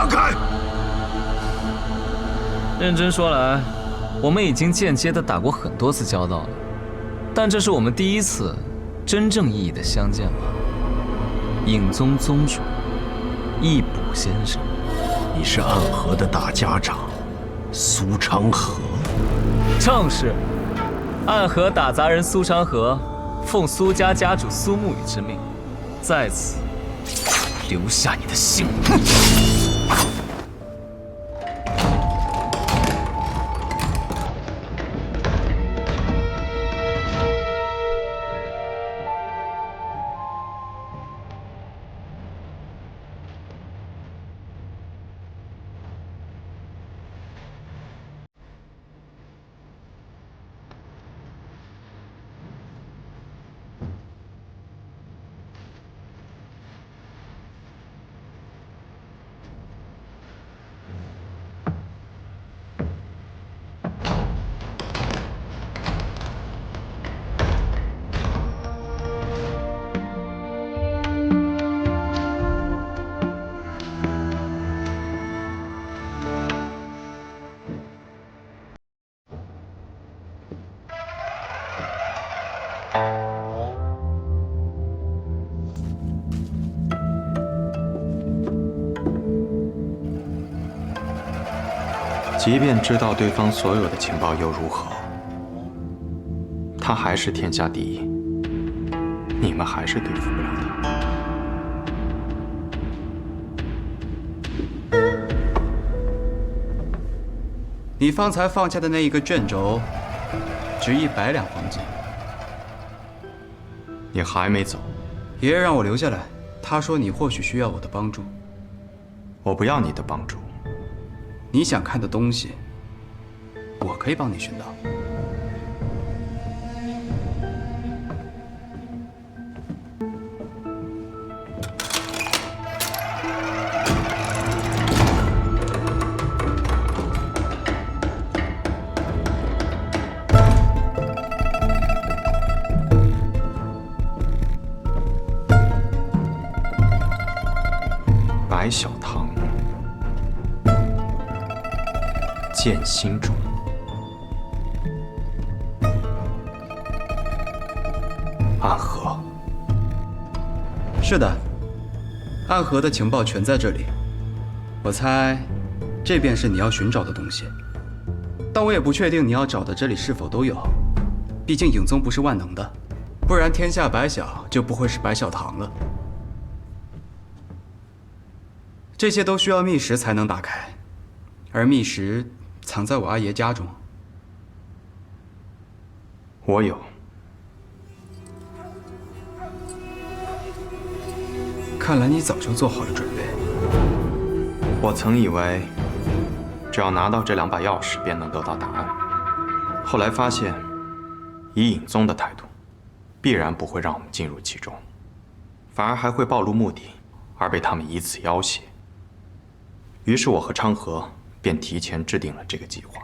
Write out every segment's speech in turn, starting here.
让开！认真说来，我们已经间接的打过很多次交道了，但这是我们第一次真正意义的相见吧。影宗宗主，易卜先生，你是暗河的大家长，苏昌河。正是。暗河打杂人苏昌河，奉苏家家主苏沐雨之命，在此留下你的姓名。即便知道对方所有的情报又如何？他还是天下第一，你们还是对付不了他。你方才放下的那一个卷轴，值100两黄金。你还没走？爷爷让我留下来，他说你或许需要我的帮助。我不要你的帮助。你想看的东西，我可以帮你寻到。白小堂，剑心中，暗河。是的，暗河的情报全在这里。我猜，这便是你要寻找的东西。但我也不确定你要找的这里是否都有，毕竟影宗不是万能的，不然天下白小就不会是白小堂了。这些都需要密石才能打开，而密石藏在我阿爷家中。我有。看来你早就做好了准备。我曾以为，只要拿到这2把钥匙便能得到答案。后来发现，以影宗的态度，必然不会让我们进入其中，反而还会暴露目的，而被他们以此要挟。于是我和昌河便提前制定了这个计划。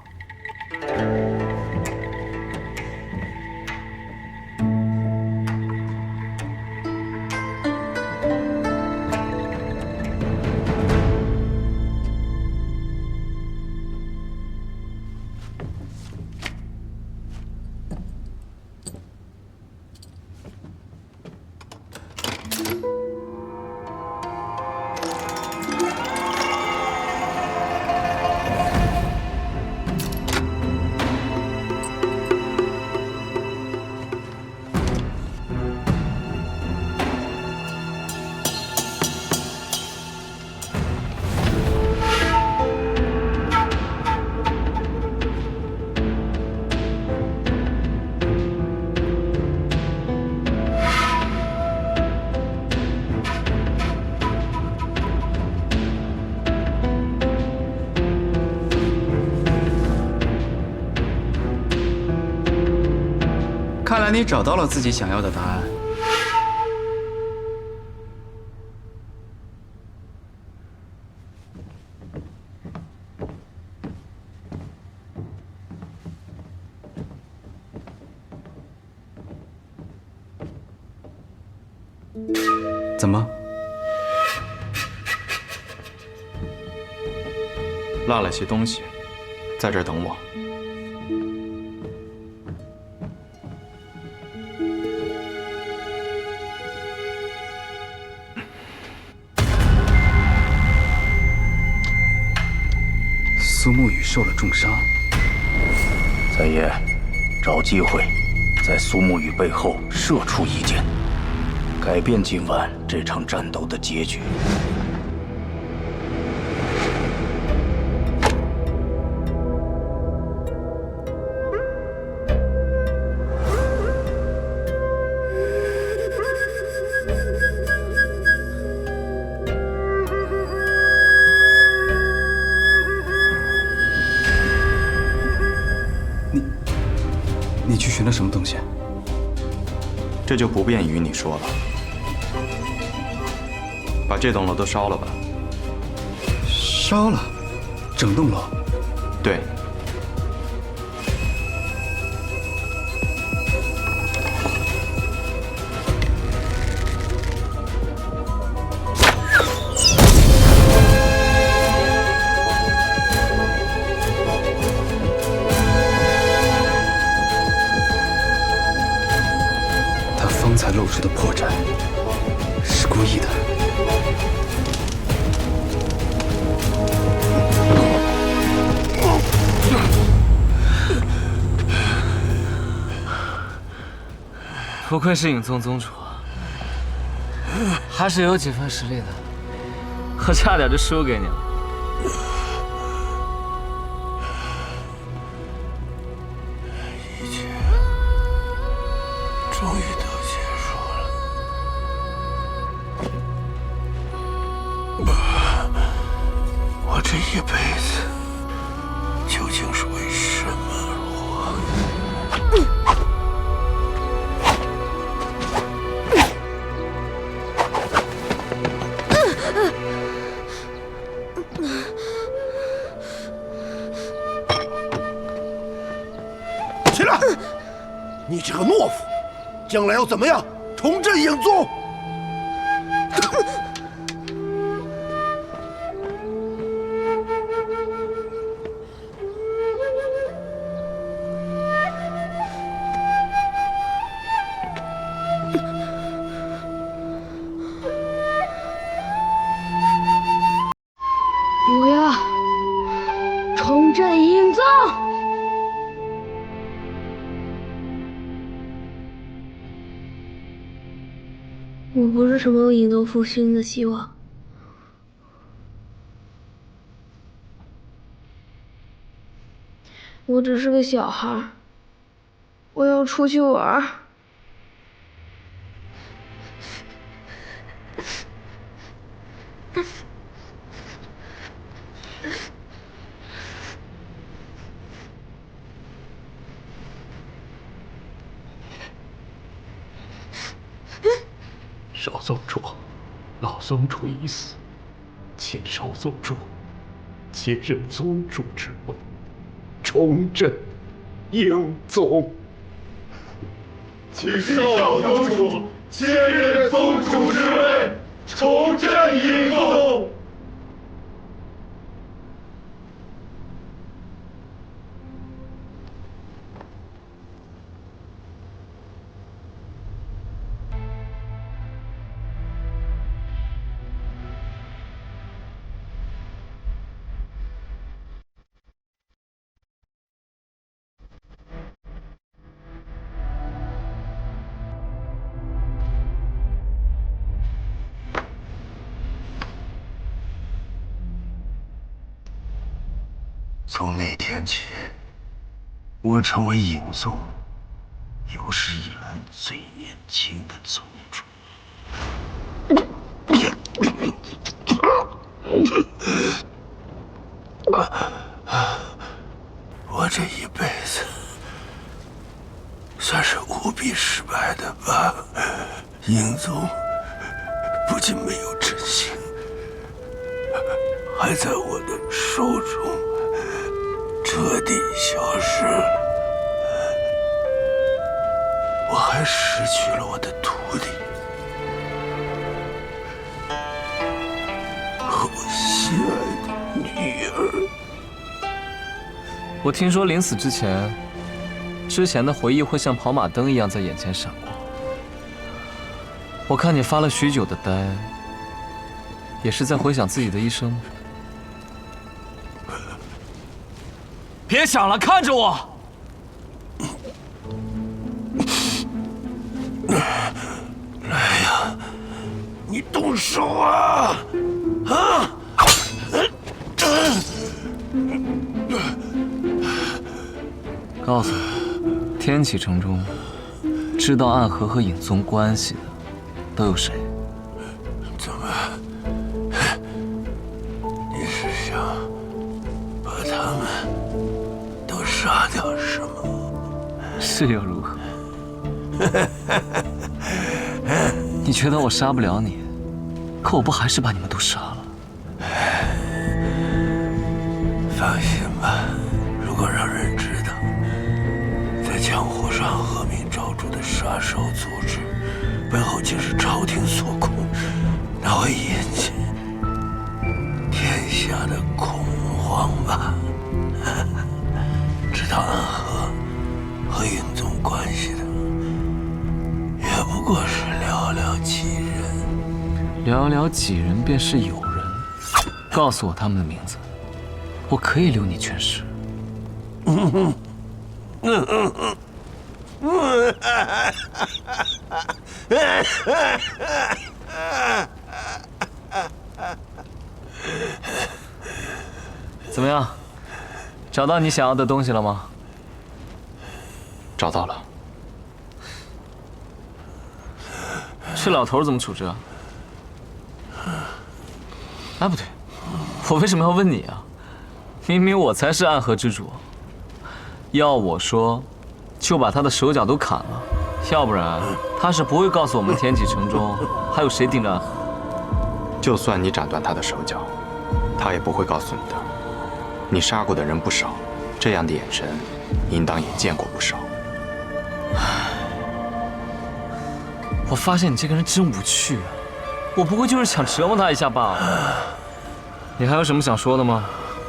看来你找到了自己想要的答案。怎么？落了些东西，在这儿等我。苏沐雨受了重伤，三爷，找机会在苏沐雨背后射出一箭，改变今晚这场战斗的结局。你去寻了什么东西？这就不便与你说了。把这栋楼都烧了吧。烧了，整栋楼。对。方才露出的破绽是故意的。不愧是影宗宗主，还是有几分实力的。我差点就输给你了。一切终于都结束了。我这一辈子究竟是为什么而活？起来！你这个懦夫，将来要怎么样重振影宗？我要重振影宗。我不是什么影宗复兴的希望，我只是个小孩，我要出去玩。少宗主，老宗主已死，请少宗主接任宗主之位，重振影宗。请少宗主接任宗主之位，重振影宗。从那天起，我成为影宗有史以来最年轻的宗主。我这一辈子算是无比失败的吧？影宗不仅没有振兴，还在我的手中彻底消失了。我还失去了我的徒弟和我心爱的女儿。我听说临死之前，之前的回忆会像跑马灯一样在眼前闪过。我看你发了许久的呆，也是在回想自己的一生。别想了，看着我。来呀，你动手啊！啊！告诉我，天启城中知道暗河和影宗关系的都有谁？怎么？你是想把他们都杀掉是吗？是又如何？你觉得我杀不了你，可我不还是把你们都杀了？放心吧，如果让人知道，在江湖上恶名昭著的杀手组织背后竟是朝廷所控，那会引起天下的恐慌吧？知道暗河和影宗关系的，也不过是寥寥几人。寥寥几人便是友人。告诉我他们的名字，我可以留你全尸。怎么样？找到你想要的东西了吗？找到了。这老头怎么处置啊？哎，不对，我为什么要问你啊？明明我才是暗河之主。要我说，就把他的手脚都砍了，要不然他是不会告诉我们天启城中还有谁盯着暗河。就算你斩断他的手脚，他也不会告诉你的。你杀过的人不少，这样的眼神，应当也见过不少。我发现你这个人真无趣啊！我不过就是想折磨他一下罢了。你还有什么想说的吗？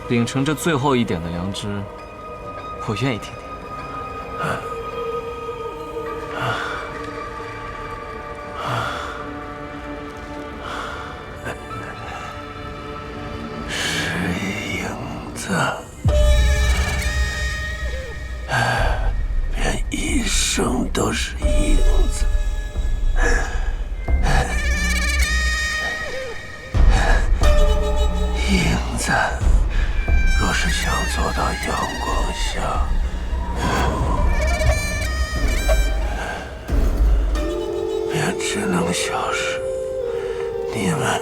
秉承着最后一点的良知，我愿意听听。是影子，便一生都是影子。影子，若是想走到阳光下，便只能消失。你们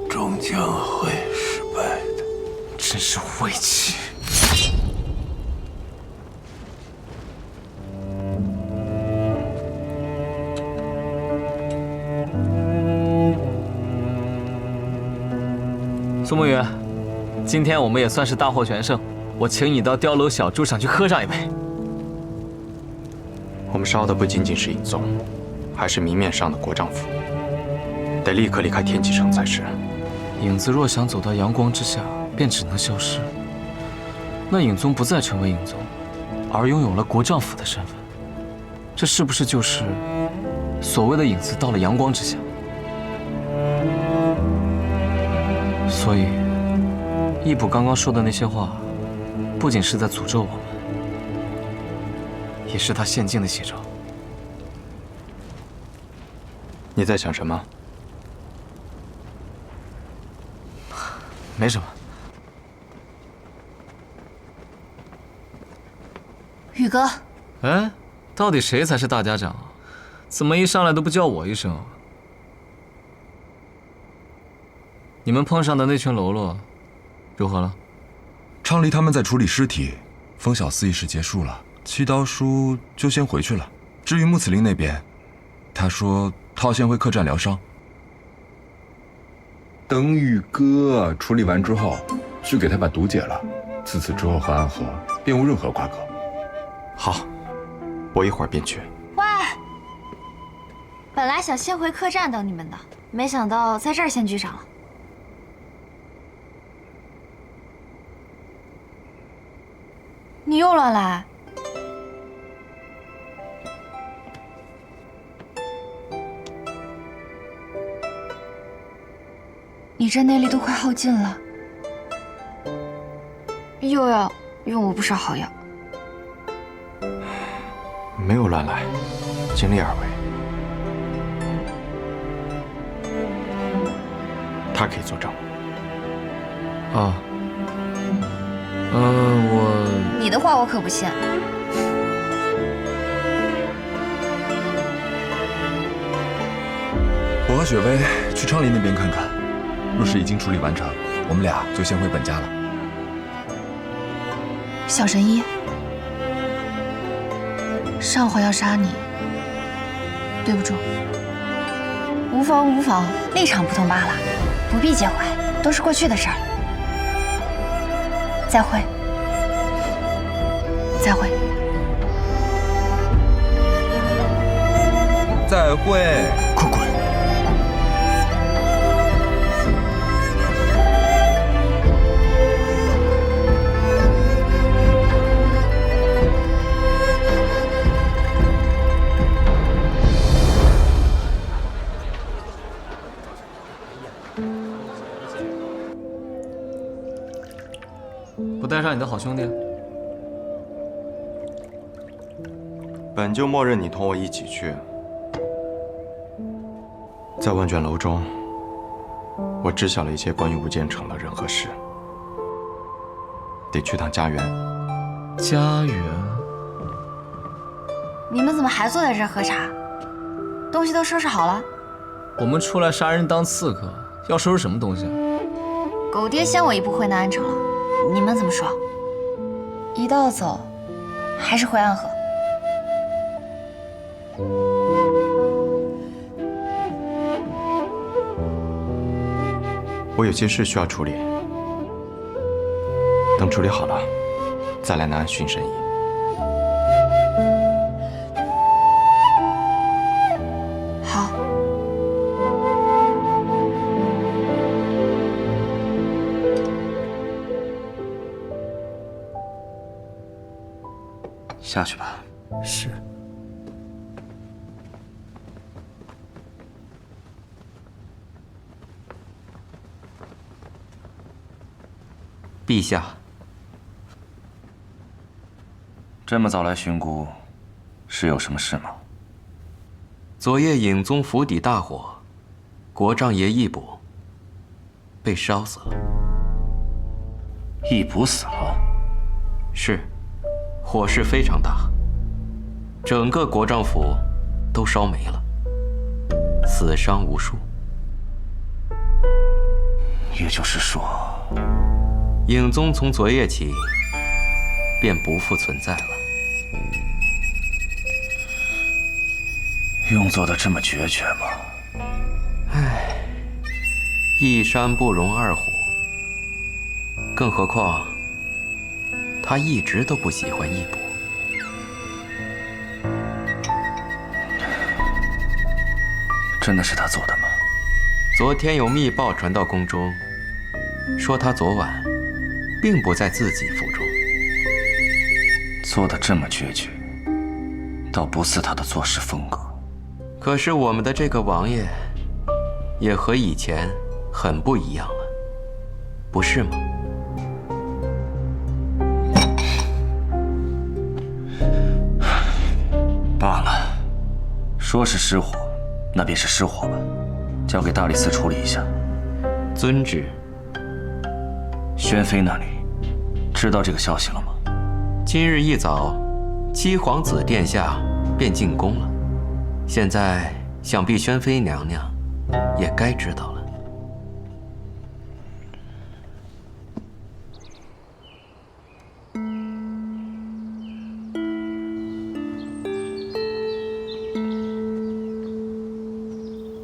终将会失败的。真是无畏气！苏沐雨，今天我们也算是大获全胜，我请你到碉楼小筑上去喝上一杯。我们烧的不仅仅是影宗，还是明面上的国丈府，得立刻离开天启城才是。影子若想走到阳光之下，便只能消失。那影宗不再成为影宗，而拥有了国丈府的身份，这是不是就是所谓的影子到了阳光之下？所以，义卜刚刚说的那些话，不仅是在诅咒我们，也是他现境的写照。你在想什么？没什么。宇哥，哎，到底谁才是大家长啊？怎么一上来都不叫我一声啊？你们碰上的那群喽啰，如何了？昌黎他们在处理尸体，风小司仪式结束了，七刀叔就先回去了。至于穆此林那边，他说他要先回客栈疗伤。等宇哥处理完之后，去给他把毒解了。自此之后和暗河便无任何瓜葛。好，我一会儿便去。喂，本来想先回客栈等你们的，没想到在这儿先聚上了。你又乱来。你这内力都快耗尽了，又要用我不少好药。没有乱来，尽力而为。他可以作证。啊，我你的话我可不信。我和雪薇去昌黎那边看看，若是已经处理完成，我们俩就先回本家了。小神医，上回要杀你，对不住。无妨无妨，立场不同罢了，不必介怀，都是过去的事儿。再会，再会，再会，快滚！不带上你的好兄弟？本就默认你同我一起去。在问卷楼中，我知晓了一些关于吴建成的人和事，得去趟家园。家园？你们怎么还坐在这儿喝茶？东西都收拾好了？我们出来杀人当刺客，要收拾什么东西啊？狗爹先我一步回南安城了，你们怎么说？一道走，还是回安河？我有些事需要处理，等处理好了，再来南安巡神医。好。下去吧。是。陛下，这么早来巡谷，是有什么事吗？昨夜影宗府邸大火，国丈爷义卜被烧死了。义卜死了？是，火势非常大，整个国丈府都烧没了，死伤无数。也就是说，影宗从昨夜起便不复存在了。用做的这么决绝吗？唉，一山不容二虎，更何况他一直都不喜欢义卜。真的是他做的吗？昨天有密报传到宫中，说他昨晚并不在自己府中。做的这么决绝，倒不似他的做事风格。可是我们的这个王爷，也和以前很不一样了，不是吗？罢了，说是失火，那便是失火吧，交给大理寺处理一下。遵旨。宣妃那里知道这个消息了吗？今日一早，七皇子殿下便进宫了。现在想必宣妃娘娘也该知道了。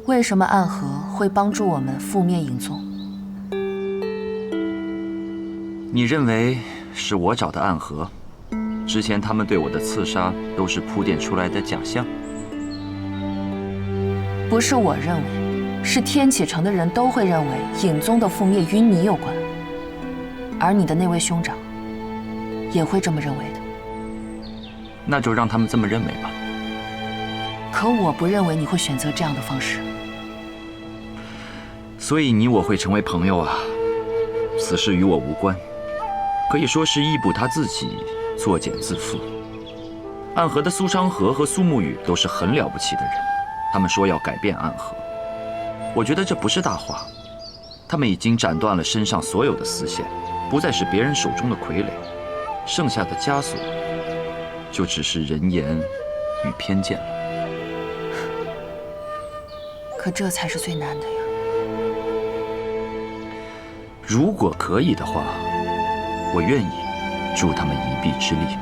为什么暗河会帮助我们覆灭影宗？你认为是我找的暗河？之前他们对我的刺杀都是铺垫出来的假象？不是我认为，是天启城的人都会认为影宗的覆灭与你有关，而你的那位兄长也会这么认为的。那就让他们这么认为吧。可我不认为你会选择这样的方式。所以你我会成为朋友啊，此事与我无关，可以说是义布他自己作茧自缚。暗河的苏昌河和苏沐雨都是很了不起的人，他们说要改变暗河，我觉得这不是大话。他们已经斩断了身上所有的丝线，不再是别人手中的傀儡，剩下的枷锁就只是人言与偏见了。可这才是最难的呀。如果可以的话，我愿意助他们一臂之力。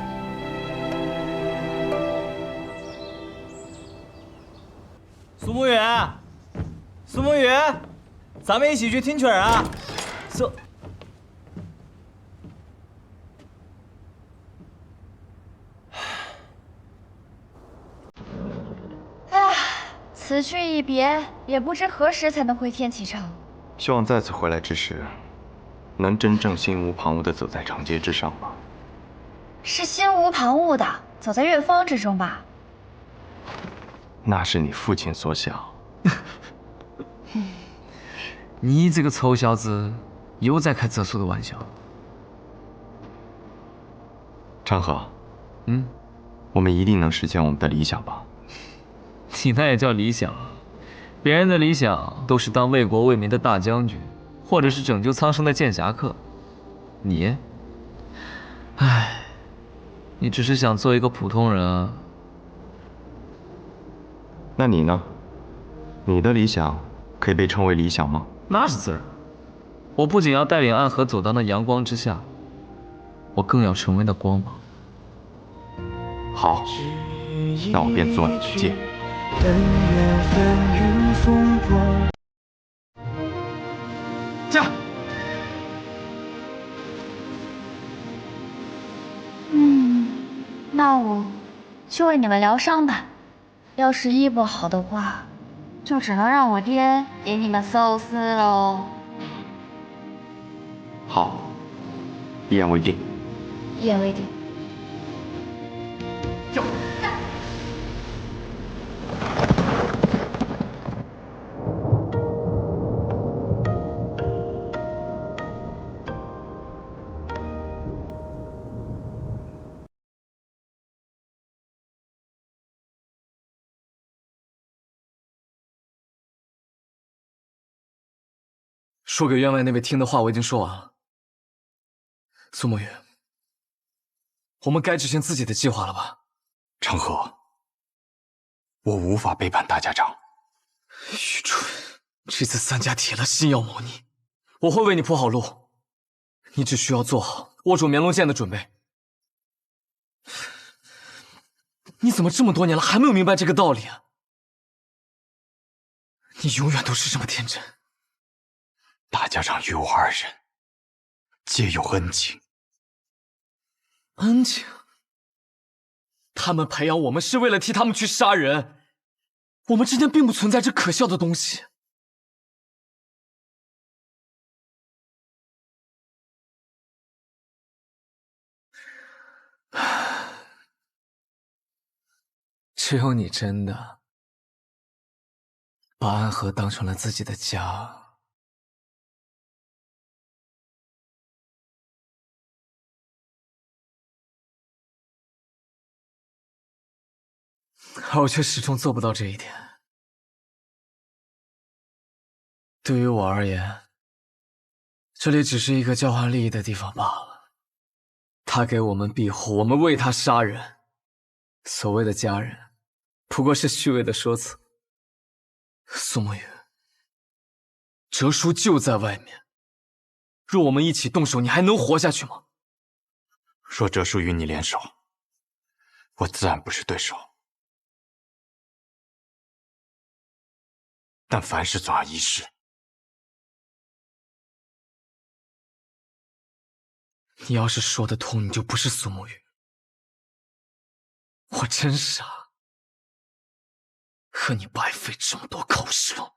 苏沐雨，苏沐雨，咱们一起去听曲儿啊！此去一别，也不知何时才能回天启城。希望再次回来之时，能真正心无旁骛地走在长街之上吧。是心无旁骛的走在月芳之中吧？那是你父亲所想。你这个臭小子，又在开哲叔的玩笑。昌河，我们一定能实现我们的理想吧？你那也叫理想？别人的理想都是当为国为民的大将军，或者是拯救苍生的剑侠客。你，你只是想做一个普通人啊。那你呢？你的理想可以被称为理想吗？那是自然。我不仅要带领暗河走到那阳光之下，我更要成为那光芒。好，那我便做你的剑。驾！那我去为你们疗伤吧。要是医不好的话，就只能让我爹给你们搜丝喽。好，一言为定。一言为定。哟。说给员外那位听的话我已经说完了。苏沐雨，我们该执行自己的计划了吧？昌河，我无法背叛大家长。愚蠢！这次三家铁了心要谋你，我会为你铺好路，你只需要做好握住绵龙剑的准备。你怎么这么多年了还没有明白这个道理啊？你永远都是这么天真。大家长与我二人皆有恩情。恩情？他们培养我们是为了替他们去杀人，我们之间并不存在这可笑的东西。只有你真的把安河当成了自己的家。而我却始终做不到这一点。对于我而言，这里只是一个交换利益的地方罢了。他给我们庇护，我们为他杀人。所谓的家人，不过是虚伪的说辞。苏沐雨，哲叔就在外面，若我们一起动手，你还能活下去吗？若哲叔与你联手，我自然不是对手。但凡事总要一试。你要是说得通，你就不是苏沐雨。我真傻，和你白费这么多口舌。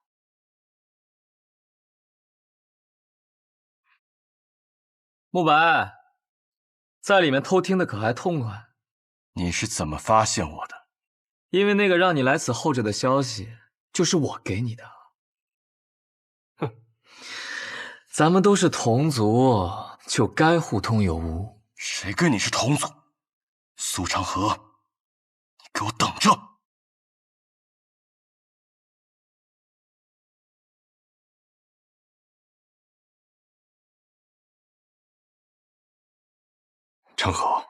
慕白，在里面偷听的可还痛快？你是怎么发现我的？因为那个让你来此候着的消息，就是我给你的。哼，咱们都是同族，就该互通有无。谁跟你是同族？苏长河，你给我等着！长河，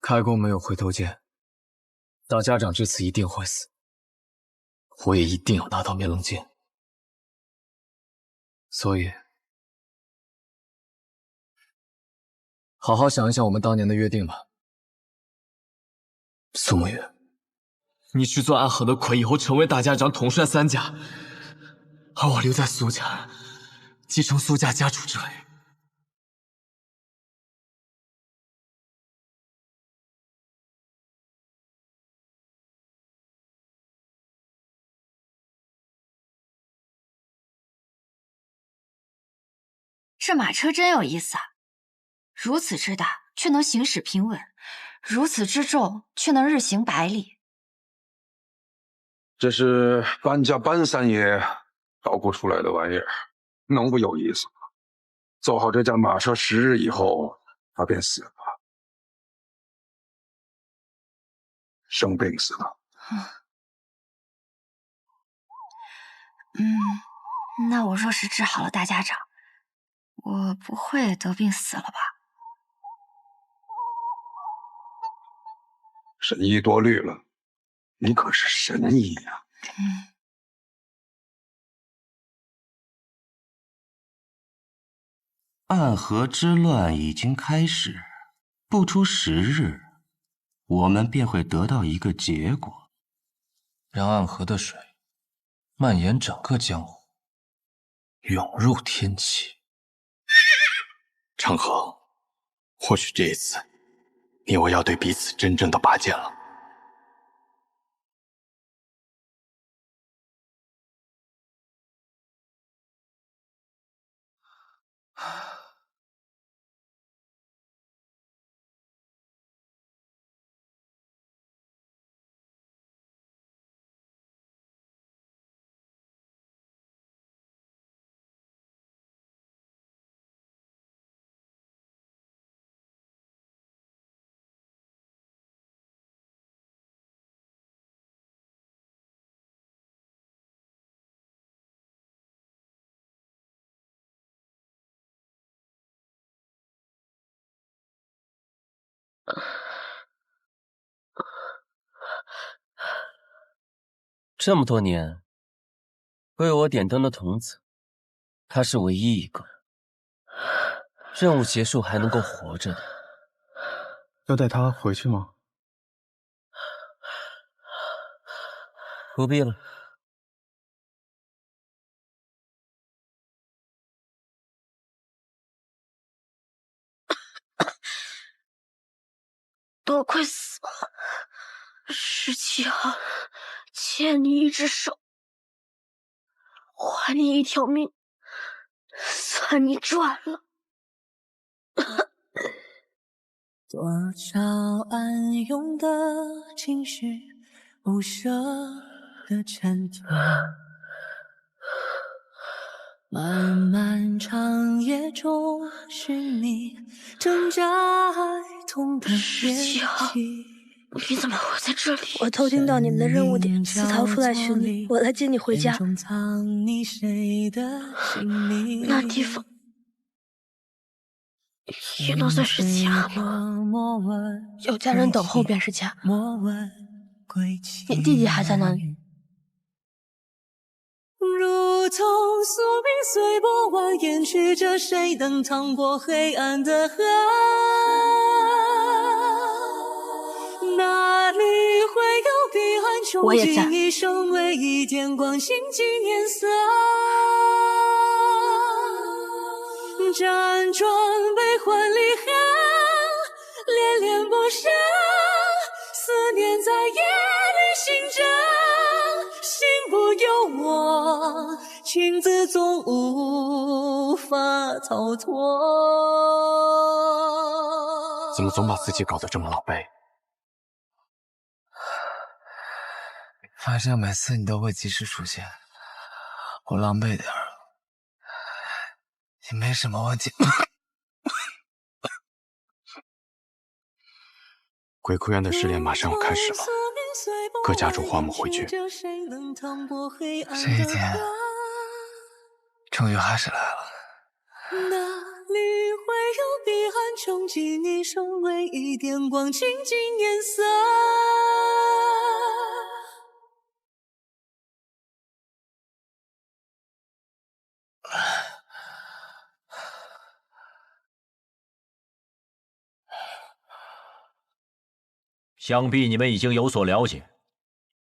开弓没有回头箭，大家长这次一定会死，我也一定要拿到面棱剑。所以，好好想一想我们当年的约定吧。苏沐雨，你去做暗河的魁，以后成为大家长，统帅三家，而我留在苏家，继承苏家家主之位。这马车真有意思啊！如此之大，却能行驶平稳；如此之重，却能日行百里。这是搬家搬三爷捣鼓出来的玩意儿，能不有意思吗？走好这架马车10日以后，他便死了，生病死了。那我若是治好了大家长，我不会得病死了吧？神医多虑了，你可是神医呀！暗河之乱已经开始，不出10日，我们便会得到一个结果，让暗河的水蔓延整个江湖，涌入天启。长河，或许这一次，你我要对彼此真正的拔剑了。这么多年为我点灯的童子，他是唯一一个任务结束还能够活着的。要带他回去吗？不必了。都快死了，17号，欠你一只手，还你一条命，算你赚了。多少暗涌的情绪，不舍的衬托，漫漫长夜中寻觅，挣扎爱痛的17号，你怎么会在这里？我偷听到你们的任务点，私逃出来巡礼，我来接你回家。那地方也能算是家吗？有家人等候便是家。你弟弟还在哪里？如同宿命随波蜿蜒去着，谁能趟过黑暗的河？哪里会有彼岸穷尽一生，为一点光倾尽颜色？辗转悲欢离合，恋恋总无法逃脱。怎么总把自己搞得这么狼狈？反正每次你都会及时出现，我狼狈点儿也没什么问题。鬼哭院的试炼马上要开始了，各家主唤我们回去。这一天终于还是来了。哪里会有彼岸穷尽一生唯一点光静静颜色？想必你们已经有所了解，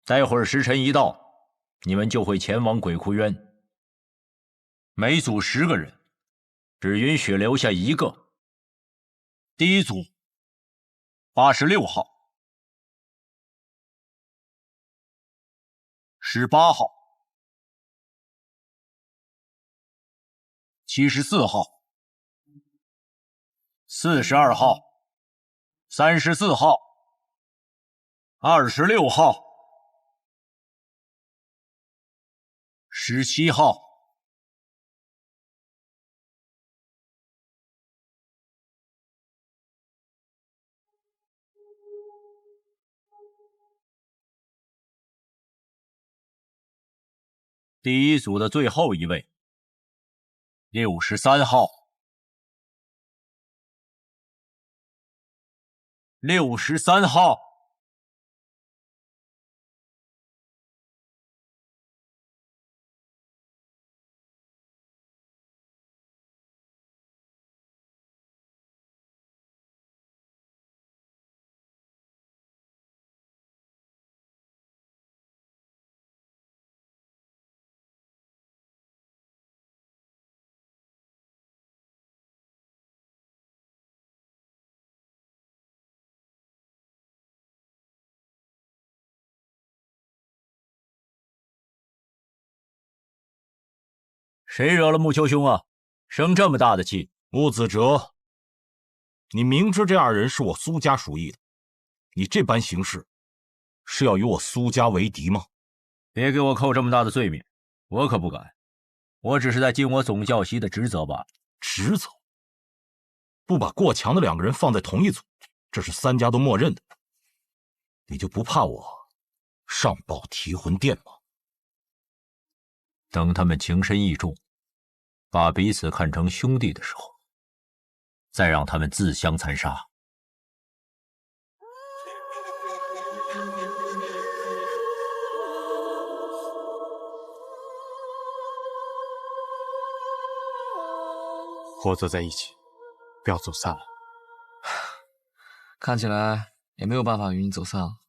待会儿时辰一到，你们就会前往鬼窟渊。每组10个人，只允许留下1个。第一组86号、18号、74号、42号、34号、26号、17号。第一组的最后一位，63号、63号。谁惹了木秋兄啊？生这么大的气！穆子哲，你明知这2人是我苏家属意的，你这般行事，是要与我苏家为敌吗？别给我扣这么大的罪名，我可不敢。我只是在尽我总教习的职责罢了。职责？不把过强的2个人放在同一组，这是3家都默认的。你就不怕我上报提魂殿吗？等他们情深意重，把彼此看成兄弟的时候，再让他们自相残杀。活则在一起，不要走散了。看起来也没有办法与你走散了。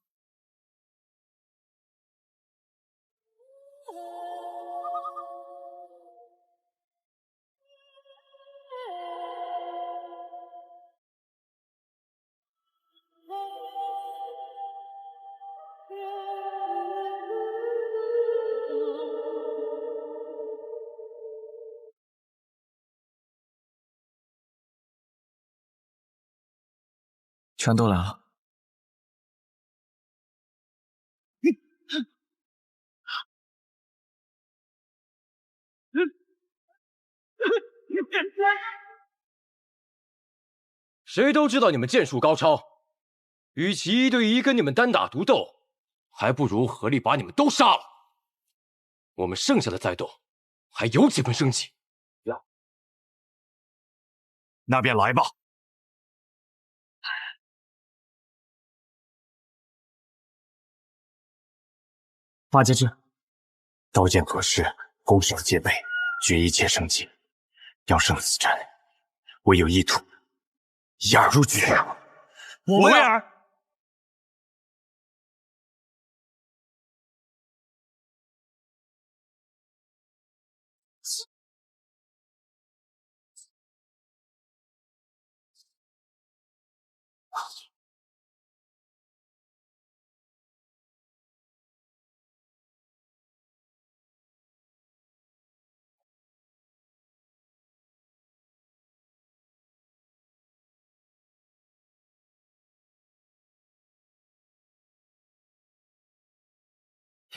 全都来了。谁都知道你们剑术高超，与其1对1跟你们单打独斗，还不如合力把你们都杀了。我们剩下的再斗，还有几分生气。那便来吧。八节制，刀剑合十，攻守戒备，决一切生机。要胜此战，唯有一途，一二入局。我为尔。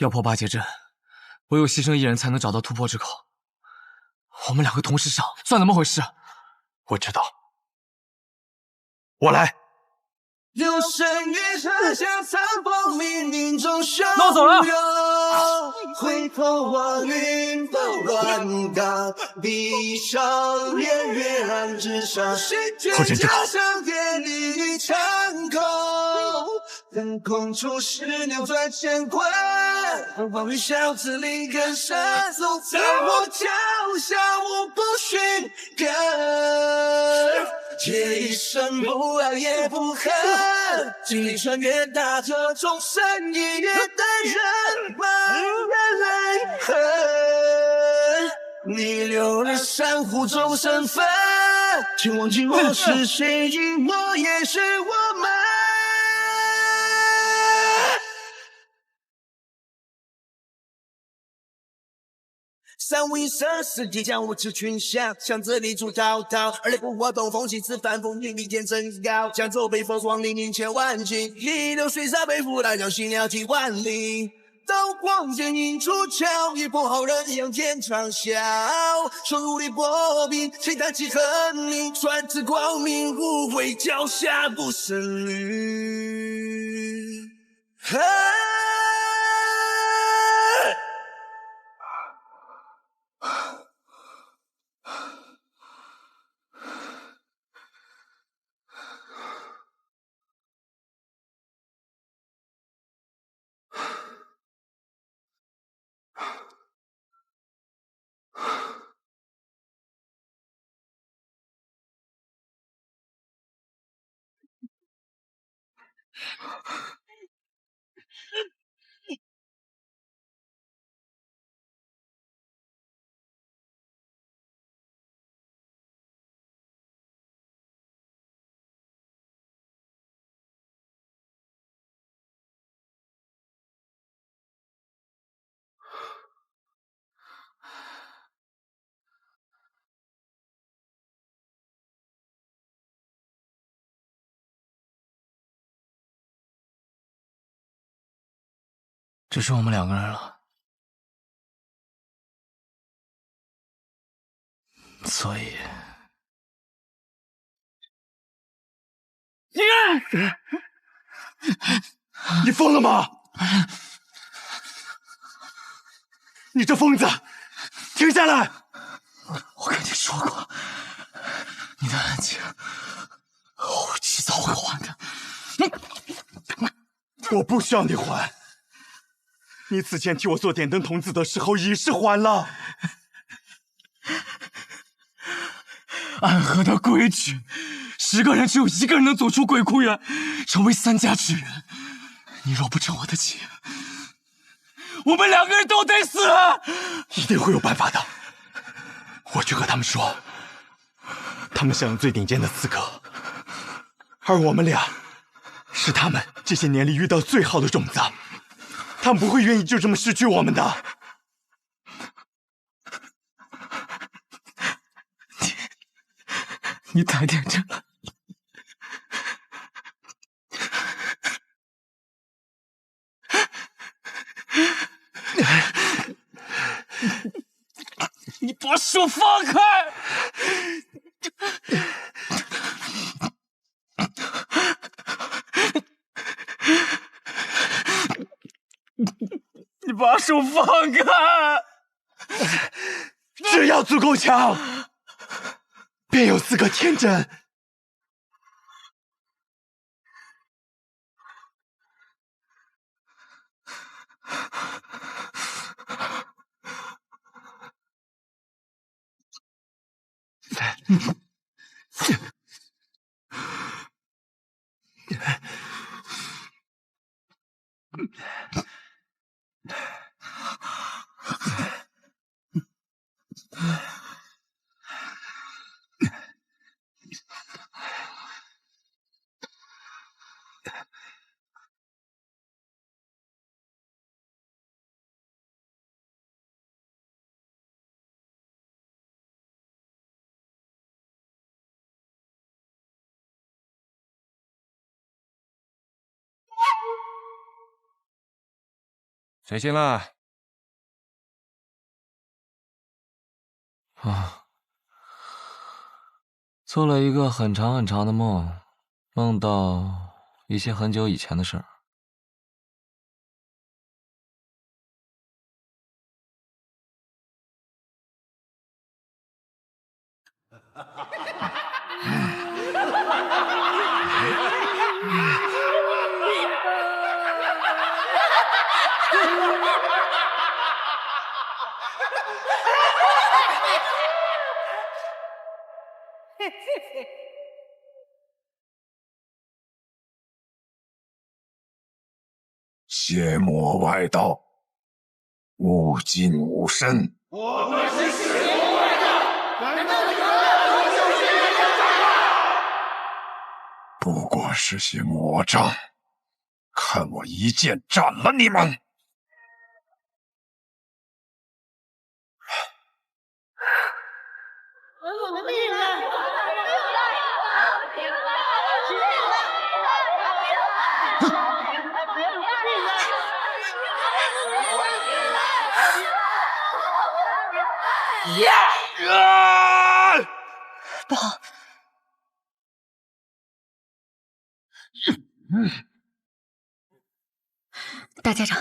要破八节阵，唯有牺牲一人才能找到突破之口。我们两个同时上，算怎么回事？我知道，我来。有生于何乡，残风冥冥中汹那我走了。回头望云峰乱岗，闭上眼，月暗之上，谁觉家乡电力长空？等空出世，扭转乾坤。黄羽小子灵根深，走在我脚下，我不寻根。借一生不爱也不恨，经历穿越大河，众生一夜的人满人痕。你留了珊瑚中身份，请忘记我是谁，因我也是我们。三五一生，世界将无知群像，向这里出滔滔，而雷不活动，风起此反风，你明天真高，江州北风光临千万顷，一流水沙背负来，让心了几万里。刀光剑影出鞘，一波好人仰天长啸，手如履薄冰，谁弹起恨命，传至光明，无悔脚下不胜履。只剩我们两个人了，所以你疯了吗？你这疯子，停下来！我跟你说过，你的恩情，我迟早会还的。我不需要你还。你此前替我做点灯童子的时候，已是还了。暗河的规矩，10个人只有1个人能走出鬼窟园，成为3家之人。你若不成我的情，我们2个人都得死。一定会有办法的。我去和他们说，他们享有最顶尖的资格，而我们俩是他们这些年里遇到最好的种子。他们不会愿意就这么失去我们的。你太天真了。你把手放开！你把手放开！只要足够强，便有资格天真。睡醒了。啊，做了一个很长很长的梦，梦到一些很久以前的事儿。邪魔外道，无尽无身。我们是邪魔外道，难道你们还有邪魔外道？不过是些魔障，看我一剑斩了你们！我的命啊！不好！大家长，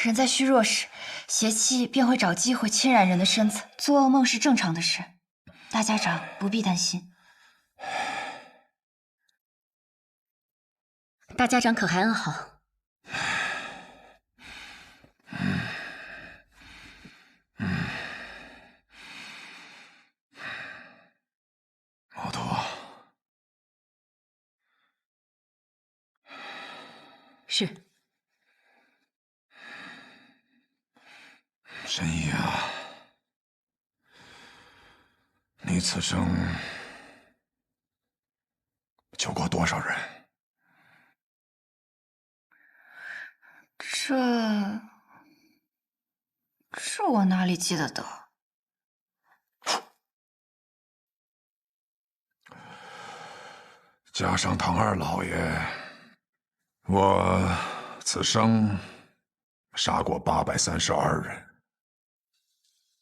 人在虚弱时，邪气便会找机会侵染人的身子。做噩梦是正常的事，大家长不必担心。大家长可还安好？毛头，是。神医啊，你此生救过多少人？这我哪里记得得？加上唐二老爷，我此生杀过832人，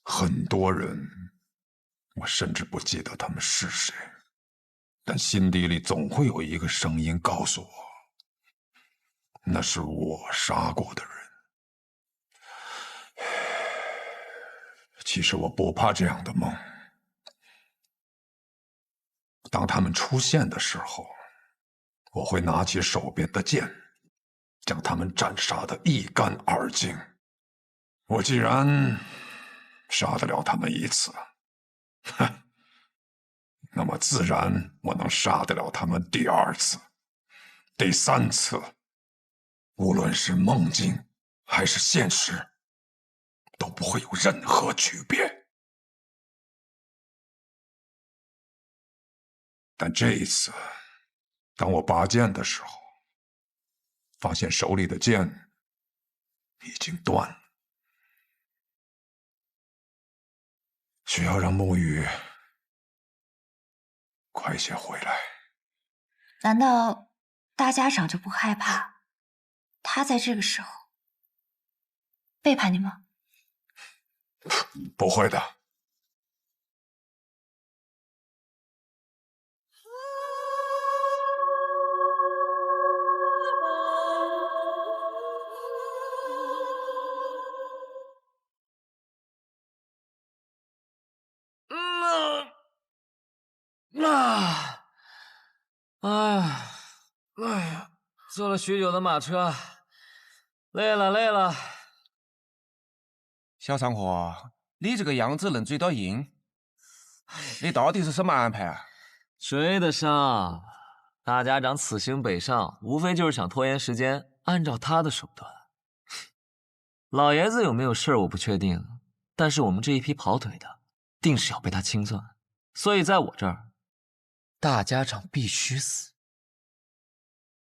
很多人我甚至不记得他们是谁，但心底里总会有一个声音告诉我，那是我杀过的人。其实我不怕这样的梦。当他们出现的时候，我会拿起手边的剑，将他们斩杀得一干二净。我既然杀得了他们一次，那么自然我能杀得了他们第二次、第三次。无论是梦境还是现实，都不会有任何区别。但这一次，当我拔剑的时候，发现手里的剑已经断了，需要让沐雨快些回来。难道大家长就不害怕他在这个时候背叛你吗？不会的。哎呀，坐了许久的马车，累了。小上火，你这个样子能追到鹰，你到底是什么安排啊？追得上。大家长此行北上，无非就是想拖延时间，按照他的手段。老爷子有没有事儿我不确定，但是我们这一批跑腿的，定是要被他清算。所以在我这儿，大家长必须死。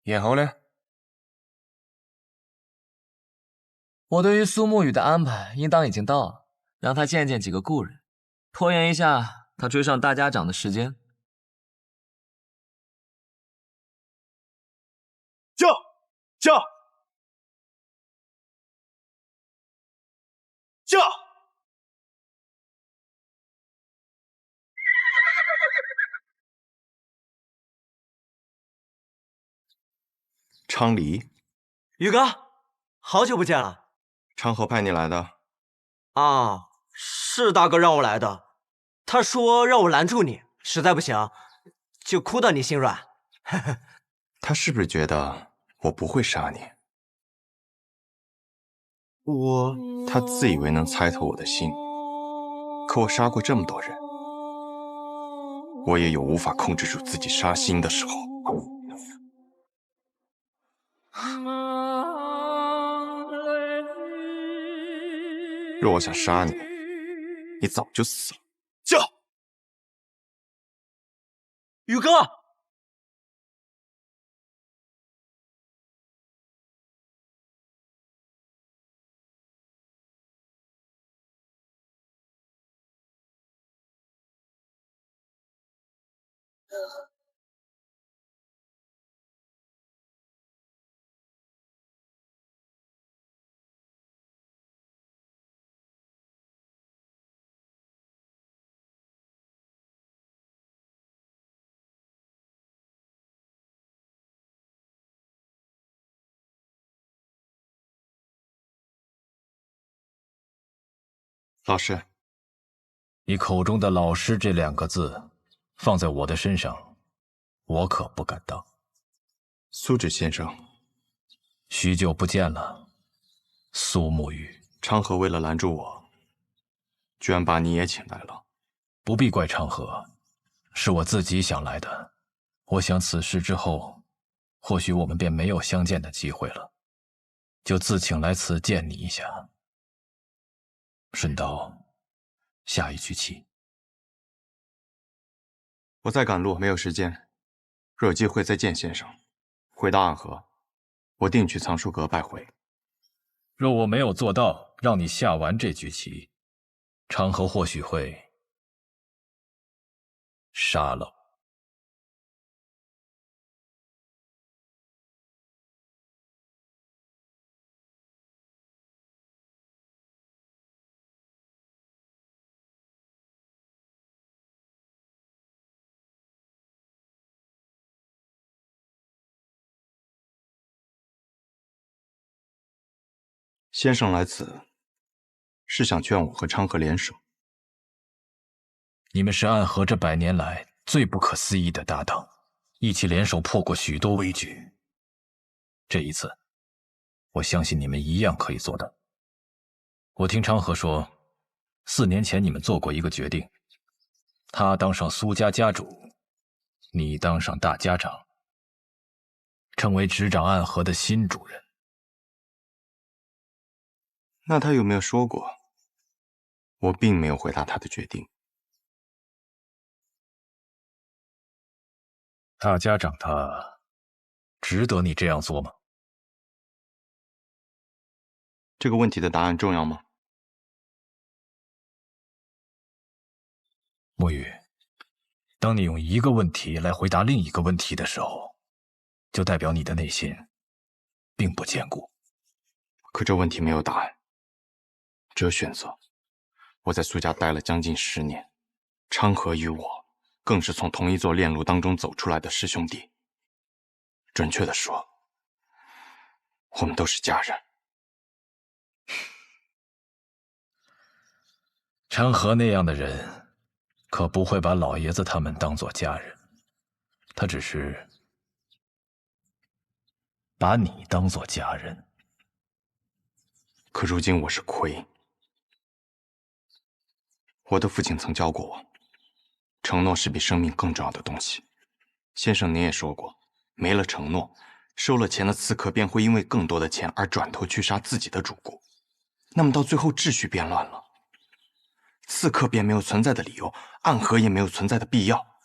然后呢？我对于苏沐雨的安排应当已经到了，让他见见几个故人，拖延一下他追上大家长的时间。驾！驾！驾！昌黎，宇哥，好久不见了。昌河派你来的？啊，是大哥让我来的。他说让我拦住你，实在不行就哭到你心软。他是不是觉得我不会杀你？他自以为能猜透我的心，可我杀过这么多人，我也有无法控制住自己杀心的时候。若我想杀你，你早就死了。驾！宇哥。老师，你口中的老师这2个字，放在我的身上，我可不敢当。苏轼先生，许久不见了，苏沐雨。昌河为了拦住我，居然把你也请来了。不必怪昌河，是我自己想来的。我想此事之后，或许我们便没有相见的机会了，就自请来此见你一下。顺道下一局棋。我在赶路，没有时间。若有机会再见先生。回到暗河，我定去藏书阁拜会。若我没有做到让你下完这局棋，昌河或许会杀了我。先生来此，是想劝我和昌河联手。你们是暗河这100年来最不可思议的搭档，一起联手破过许多危局。这一次，我相信你们一样可以做到。我听昌河说，4年前你们做过一个决定，他当上苏家家主，你当上大家长，成为执掌暗河的新主人。那他有没有说过？我并没有回答他的决定。大家长他值得你这样做吗？这个问题的答案重要吗？沐雨，当你用一个问题来回答另一个问题的时候，就代表你的内心并不坚固。可这问题没有答案，只有选择。我在苏家待了将近10年，昌河与我更是从同一座炼炉当中走出来的师兄弟。准确的说，我们都是家人。昌河那样的人，可不会把老爷子他们当作家人，他只是把你当作家人。可如今我是魁，我的父亲曾教过我，承诺是比生命更重要的东西。先生您也说过，没了承诺，收了钱的刺客便会因为更多的钱而转头去杀自己的主顾，那么到最后秩序变乱了，刺客便没有存在的理由，暗河也没有存在的必要。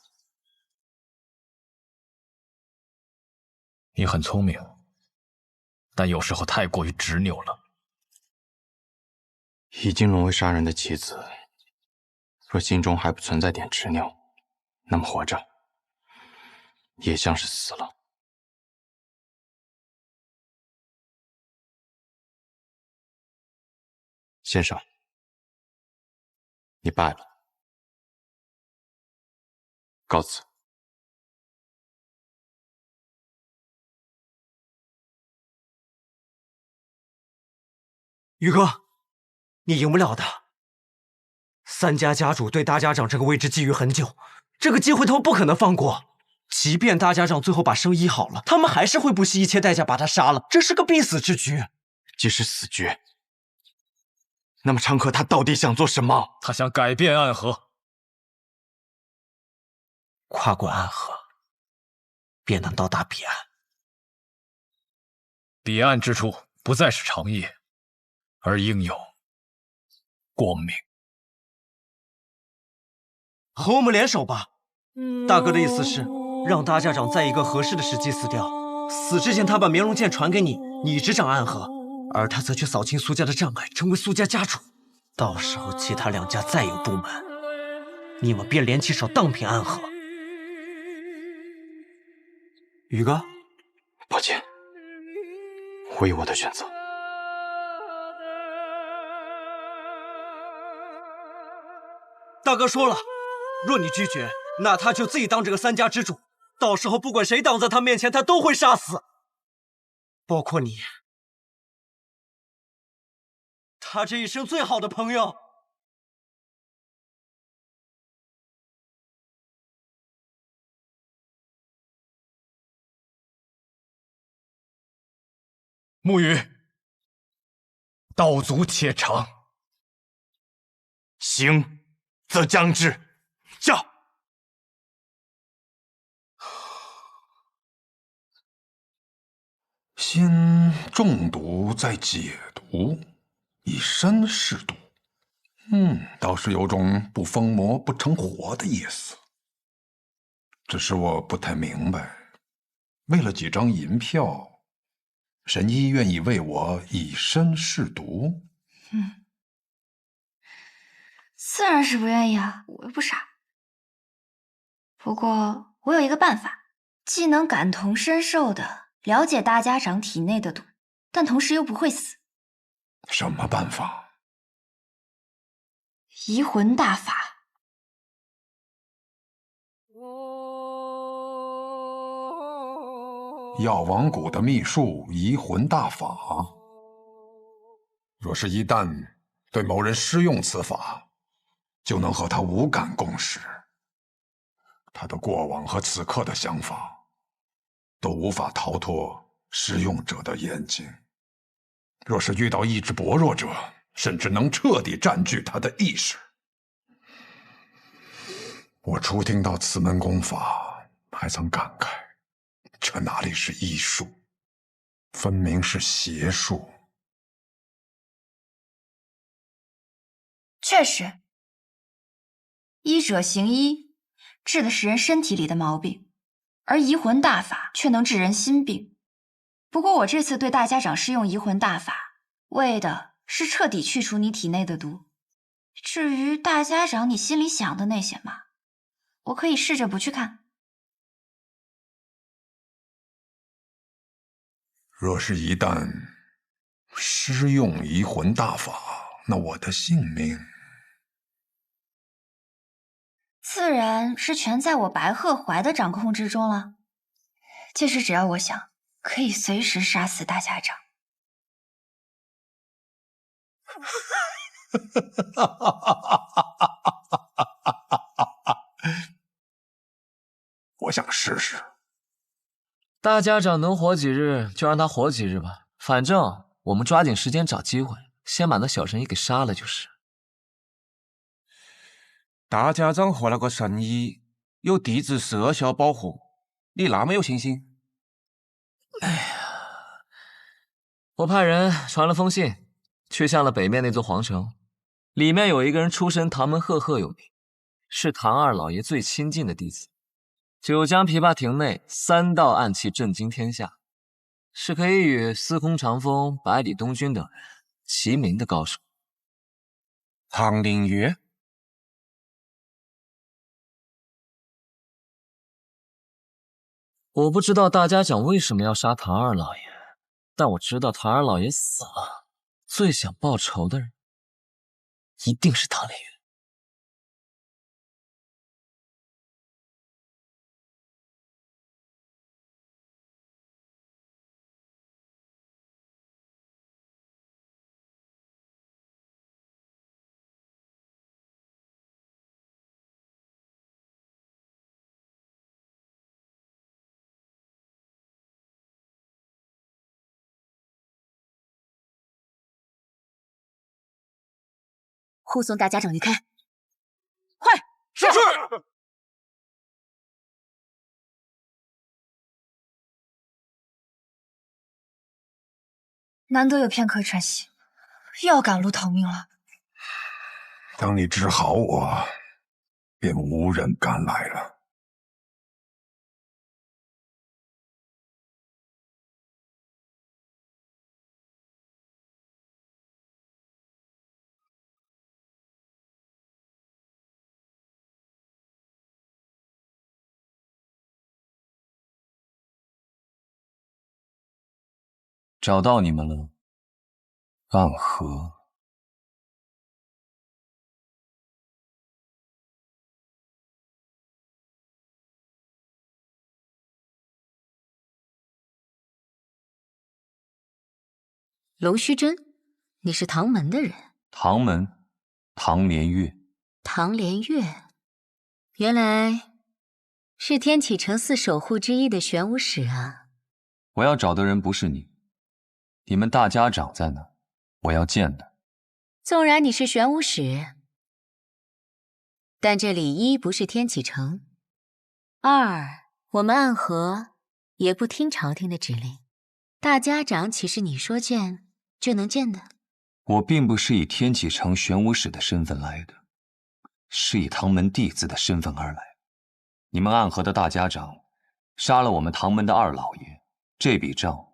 你很聪明，但有时候太过于执拗了。已经沦为杀人的棋子，若心中还不存在点执拗，那么活着也像是死了。先生，你败了，告辞。宇哥，你赢不了的。三家家主对大家长这个位置觊觎很久，这个机会他们不可能放过。即便大家长最后把生医好了，他们还是会不惜一切代价把他杀了，这是个必死之局。即使死局，那么长河他到底想做什么？他想改变暗河，跨过暗河，便能到达彼岸。彼岸之处不再是长夜，而应有光明。和我们联手吧。大哥的意思是让大家长在一个合适的时机死掉，死之前他把绵龙剑传给你，你执掌暗河，而他则去扫清苏家的障碍，成为苏家家主。到时候其他两家再有不满，你们便联起手荡平暗河。宇哥，抱歉，我有我的选择。大哥说了，若你拒绝，那他就自己当这个三家之主，到时候不管谁挡在他面前，他都会杀死，包括你，他这一生最好的朋友。木鱼，道阻且长。行则将之。驾！先中毒再解毒，以身试毒。倒是有种不疯魔不成活的意思。只是我不太明白，为了几张银票，神医愿意为我以身试毒？自然是不愿意啊，我又不傻。不过我有一个办法，既能感同身受的了解大家长体内的毒，但同时又不会死。什么办法？移魂大法。药王谷的秘术移魂大法，若是一旦对某人施用此法，就能和他无感共识。他的过往和此刻的想法，都无法逃脱施用者的眼睛。若是遇到意志薄弱者，甚至能彻底占据他的意识。我初听到此门功法，还曾感慨，这哪里是医术，分明是邪术。确实，医者行医，治的是人身体里的毛病，而移魂大法却能治人心病。不过我这次对大家长施用移魂大法，为的是彻底去除你体内的毒。至于大家长你心里想的那些嘛，我可以试着不去看。若是一旦施用移魂大法，那我的性命自然是全在我白鹤怀的掌控之中了。就是只要我想，可以随时杀死大家长。我想试试。大家长能活几日就让他活几日吧，反正我们抓紧时间找机会，先把那小神医给杀了就是。大家长和那个神医有地质摄效保护，你那么有信心？哎呀，我派人传了封信，去向了北面那座皇城，里面有一个人出身唐门赫赫有名，是唐二老爷最亲近的弟子。九江琵琶亭内3道暗器震惊天下，是可以与司空长风、百里东君等人齐名的高手。唐灵月，我不知道大家长为什么要杀唐二老爷，但我知道唐二老爷死了，最想报仇的人一定是唐连月。护送大家长离开。快！是。难得有片刻喘息，又要赶路逃命了。等你治好我，便无人敢来了。找到你们了，暗河。龙须真，你是唐门的人？唐门，唐连月。唐连月，原来是天启城4守护之一的玄武使啊！我要找的人不是你，你们大家长在哪？我要见的。纵然你是玄武使，但这里一不是天启城，二我们暗河也不听朝廷的指令，大家长岂是你说见就能见的？我并不是以天启城玄武使的身份来的，是以唐门弟子的身份而来。你们暗河的大家长杀了我们唐门的二老爷，这笔账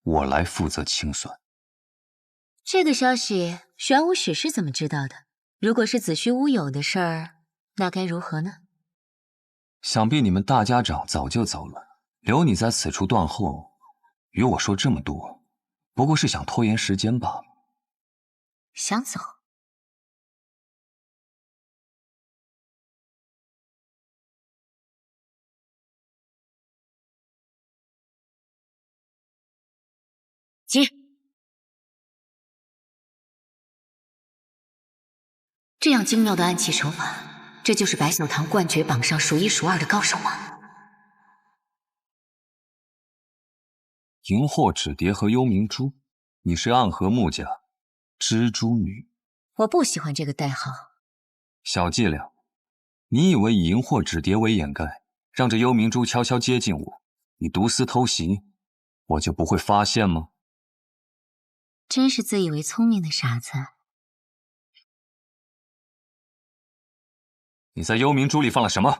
我来负责清算。这个消息玄武使是怎么知道的？如果是子虚乌有的事儿，那该如何呢？想必你们大家长早就走了，留你在此处断后，与我说这么多，不过是想拖延时间罢了。想走？接！这样精妙的暗器手法，这就是白小堂冠绝榜上数1数2的高手吗？荧惑纸蝶和幽冥珠，你是暗河木家蜘蛛女。我不喜欢这个代号。小伎俩，你以为以荧惑纸蝶为掩盖，让这幽冥珠悄悄接近我，你毒丝偷袭，我就不会发现吗？真是自以为聪明的傻子。你在幽冥珠里放了什么？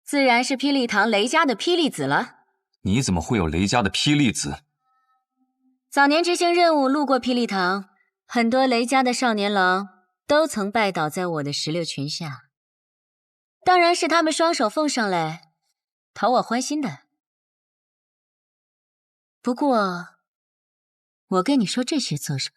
自然是霹雳堂雷家的霹雳子了。你怎么会有雷家的霹雳子？早年执行任务路过霹雳堂，很多雷家的少年郎都曾拜倒在我的石榴裙下，当然是他们双手奉上来讨我欢心的。不过我跟你说这些做什么？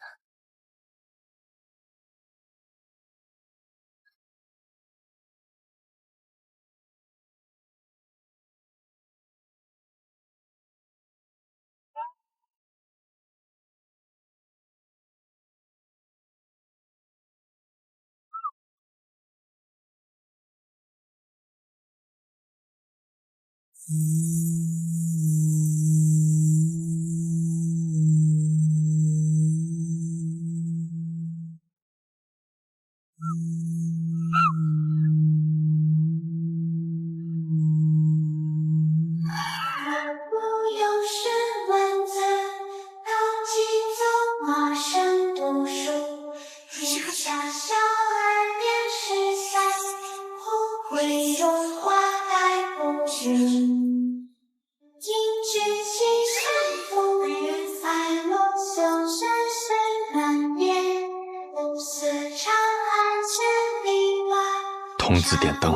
童子点灯，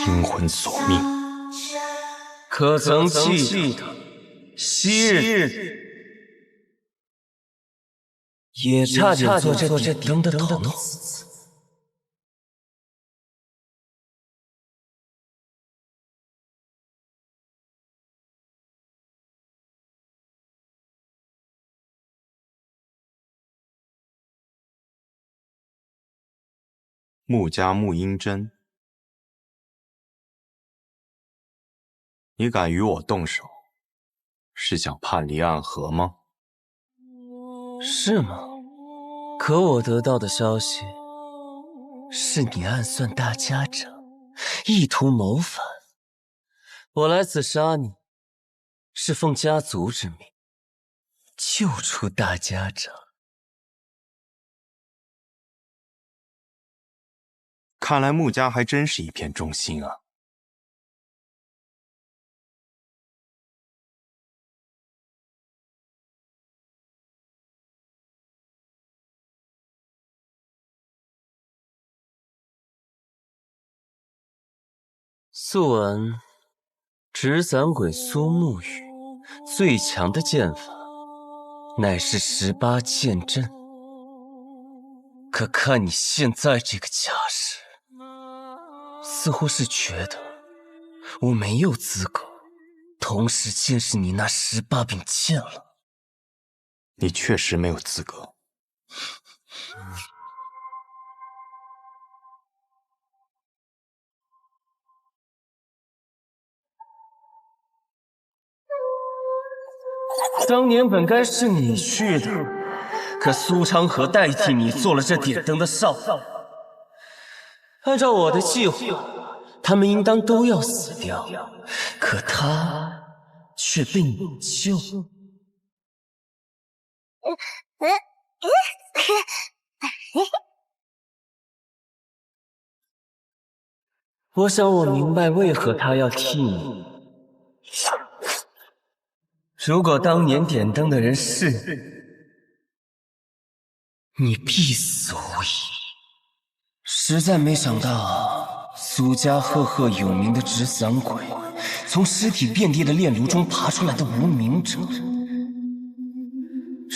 阴魂索命。可曾记得昔日也差点做这顶的筒子。穆家穆英真，你敢与我动手，是想叛离暗河吗？是吗？可我得到的消息是你暗算大家长，意图谋反。我来此杀你，是奉家族之命，救出大家长。看来穆家还真是一片忠心啊。素闻纸伞鬼苏沐雨最强的剑法乃是18剑阵，可看你现在这个架势，似乎是觉得我没有资格同时见识你那18柄剑了。你确实没有资格。当年本该是你去的，可苏昌河代替你做了这点灯的少爷。按照我的计划，他们应当都要死掉，可他却被你救。我想我明白为何他要替你。如果当年点灯的人是你，必死无疑。实在没想到，苏家赫赫有名的纸伞鬼，从尸体遍地的炼炉中爬出来的无名者，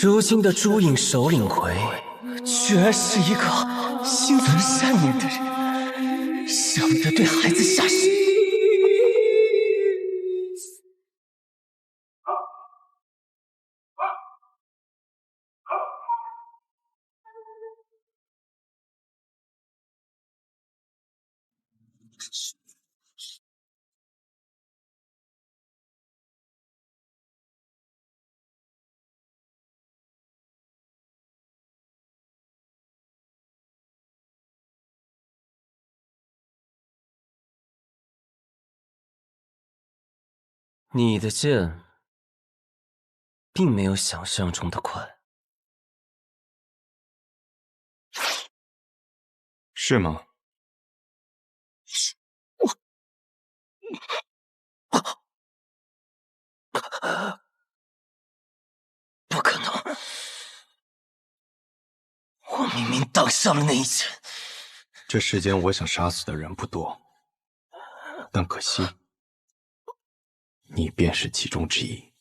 如今的朱影首领魁，居然是一个心存善念的人，舍不得对孩子下手。你的剑并没有想象中的快，是吗？不可能！我明明挡上了那一剑。这世间我想杀死的人不多，但可惜，你便是其中之一。